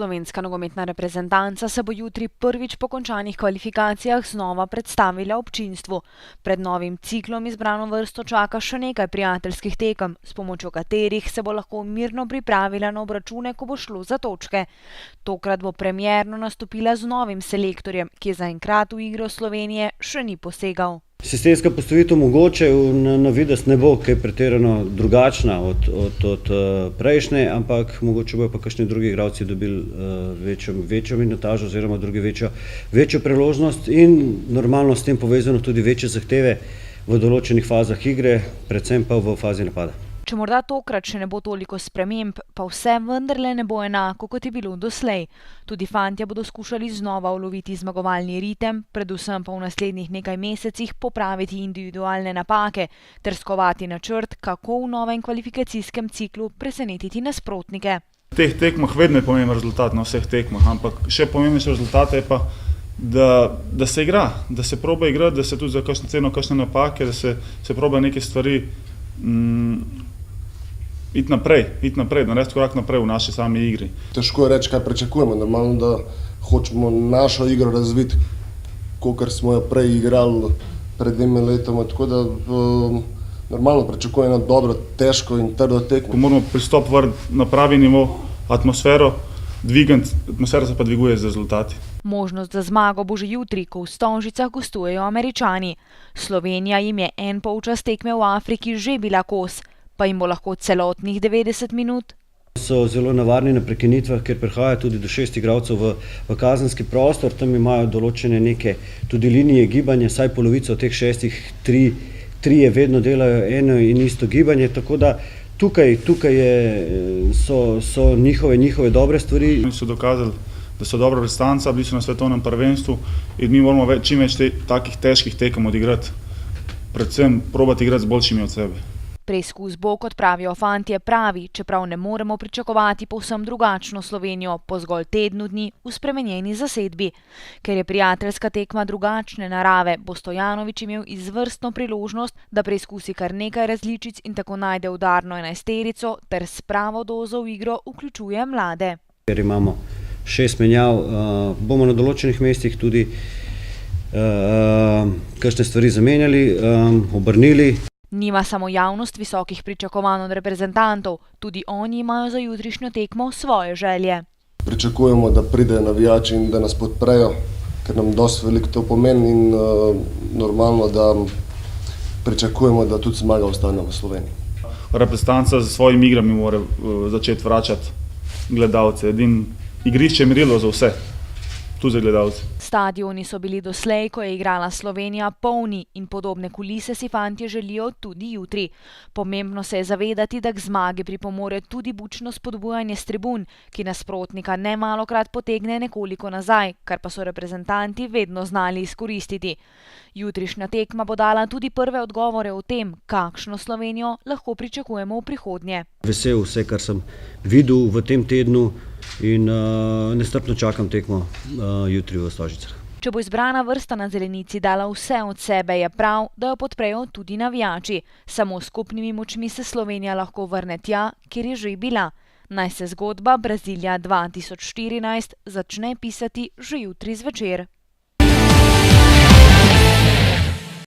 Slovenska nogometna reprezentanca se bo jutri prvič po končanih kvalifikacijah znova predstavila občinstvu. Pred novim ciklom izbrano vrsto čaka še nekaj prijateljskih tekem, s pomočjo katerih se bo lahko mirno pripravila na obračune, ko bo šlo za točke. Tokrat bo premierno nastopila z novim selektorjem, ki zaenkrat v igro Slovenije še ni posegal. Sistemska postavitev mogoče na videz ne bo kaj pretirano drugačna od prejšnje, ampak mogoče bojo pa kakšni drugi igralci dobili večjo minutažo oziroma drugi večjo priložnost in normalno s tem povezano tudi večje zahteve v določenih fazah igre, predvsem pa v fazi napada. Če morda tokrat še ne bo toliko sprememb, pa vse vendarle ne bo enako, kot je bilo doslej. Tudi fantje bodo skušali znova uloviti zmagovalni ritem, predvsem pa v naslednjih nekaj mesecih popraviti individualne napake ter skovati načrt, kako v novem kvalifikacijskem ciklu presenetiti nasprotnike. V teh tekmah vedno je pomemben rezultat na vseh tekmah, ampak še pomembnejši rezultat je pa, da se igra, da se proba igrati, da se tudi za kakšno ceno, kakšne napake, da se proba neke stvari iti naprej, narediti korak naprej v naši sami igri. Težko je reči, kaj pričakujemo. Normalno, da hočemo našo igro razviti, kakor smo jo prej igrali pred 2 letoma, tako da normalno pričakujemo eno dobro, težko in trdo tekmo. Moramo pristopiti na pravi nivo, atmosfero dvigati, atmosfera se pa dviguje z rezultati. Možnost za zmago bo že jutri, ko v Stonžicah gostujejo Američani. Slovenija jim je en polčas tekme v Afriki že bila kos, pa jim bo lahko celotnih 90 minut. So zelo navarni na prekinitvah, ker prihaja tudi do 6 igralcev v kazenski prostor, tam imajo določene neke tudi linije gibanja, saj polovico teh 6, 3 vedno delajo eno in isto gibanje, tako da tukaj so njihove dobre stvari. Oni so dokazali, da so dobra reprezentanca, bili so na svetovnem prvenstvu in mi moramo čim več takih težkih tekem odigrati, predvsem probati igrati z boljšimi od sebe. Preizkus bo, kot pravijo fantje, pravi, čeprav ne moremo pričakovati povsem drugačno Slovenijo po zgolj tednu dni v spremenjeni zasedbi. Ker je prijateljska tekma drugačne narave, bo Stojanović imel izvrstno priložnost, da preizkusi kar nekaj različic in tako najde udarno enajsterico ter s pravo dozo v igro vključuje mlade. Ker imamo 6 menjav, bomo na določenih mestih tudi kakšne stvari zamenjali, obrnili. Nima samo javnost visokih pričakovanj od reprezentantov, tudi oni imajo za jutrišnjo tekmo svoje želje. Pričakujemo, da pridejo navijači in da nas podprejo, ker nam dosti veliko to pomeni in normalno, da pričakujemo, da tudi zmaga ostane v Sloveniji. Reprezentanca z svojimi igrami mora začeti vračati gledalce. Igrišče je merilo za vse, tudi za gledalce. Stadioni so bili doslej, ko je igrala Slovenija, polni in podobne kulise si fantje želijo tudi jutri. Pomembno se je zavedati, da k zmagi pripomore tudi bučno spodbujanje s tribun, ki nasprotnika nemalokrat potegne nekoliko nazaj, kar pa so reprezentanti vedno znali izkoristiti. Jutrišnja tekma bo dala tudi prve odgovore o tem, kakšno Slovenijo lahko pričakujemo v prihodnje. Vesel vse, kar sem videl v tem tednu in nestrpno čakam tekmo jutri v Stožicah. Če bo izbrana vrsta na zelenici dala vse od sebe, je prav, da jo podprejo tudi navijači. Samo s skupnimi močmi se Slovenija lahko vrne tja, kjer je že bila. Naj se zgodba Brazilija 2014 začne pisati že jutri zvečer.